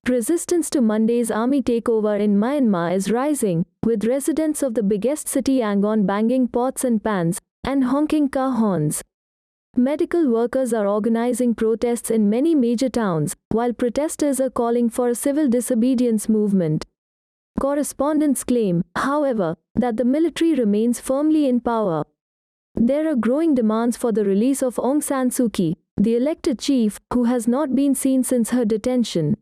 Resistance to Monday's army takeover in Myanmar is rising, with residents of the biggest city Yangon banging pots and pans and honking car horns. Medical workers are organizing protests in many major towns, while protesters are calling for a civil disobedience movement. Correspondents claim, however, that the military remains firmly in power. There are growing demands for the release of Aung San Suu Kyi, the elected chief, who has not been seen since her detention.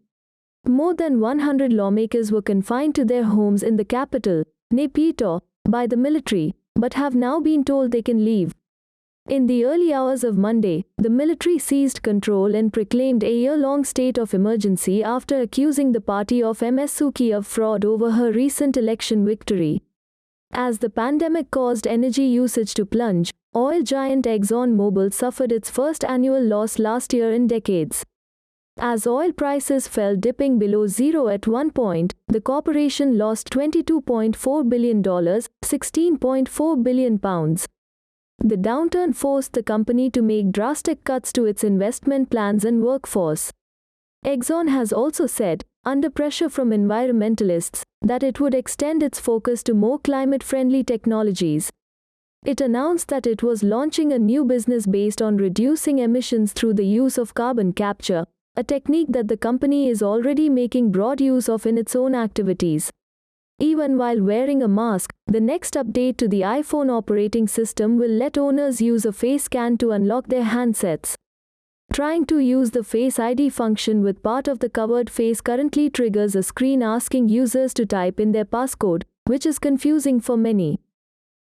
More than 100 lawmakers were confined to their homes in the capital, Naypyidaw, by the military, but have now been told they can leave. In the early hours of Monday, the military seized control and proclaimed a year-long state of emergency after accusing the party of Ms. Suu Kyi of fraud over her recent election victory. As the pandemic caused energy usage to plunge, oil giant Exxon Mobil suffered its first annual loss last year in decades. As oil prices fell, dipping below zero at one point, the corporation lost $22.4 billion, £16.4 billion. The downturn forced the company to make drastic cuts to its investment plans and workforce. Exxon has also said, under pressure from environmentalists, that it would extend its focus to more climate-friendly technologies. It announced that it was launching a new business based on reducing emissions through the use of carbon capture, a technique that the company is already making broad use of in its own activities. Even while wearing a mask, the next update to the iPhone operating system will let owners use a face scan to unlock their handsets. Trying to use the Face ID function with part of the covered face currently triggers a screen asking users to type in their passcode, which is confusing for many.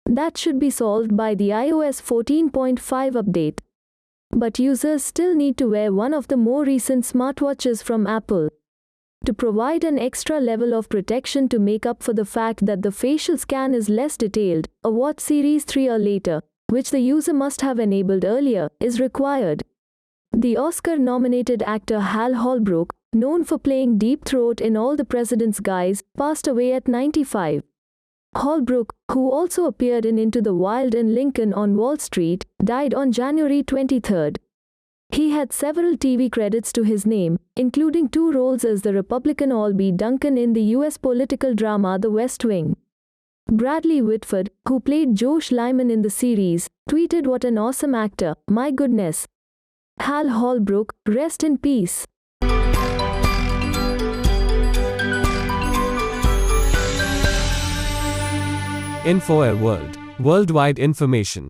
That should be solved by the iOS 14.5 update. But users still need to wear one of the more recent smartwatches from Apple. To provide an extra level of protection to make up for the fact that the facial scan is less detailed, a Watch Series 3 or later, which the user must have enabled earlier, is required. The Oscar-nominated actor Hal Holbrook, known for playing Deep Throat in All the President's Guys, passed away at 95. Holbrook, who also appeared in Into the Wild and Lincoln on Wall Street, died on January 23. He had several TV credits to his name, including 2 roles as the Republican Al B. Duncan in the U.S. political drama The West Wing. Bradley Whitford, who played Josh Lyman in the series, tweeted, "What an awesome actor, my goodness. Hal Holbrook, rest in peace." InfoAir World. Worldwide information.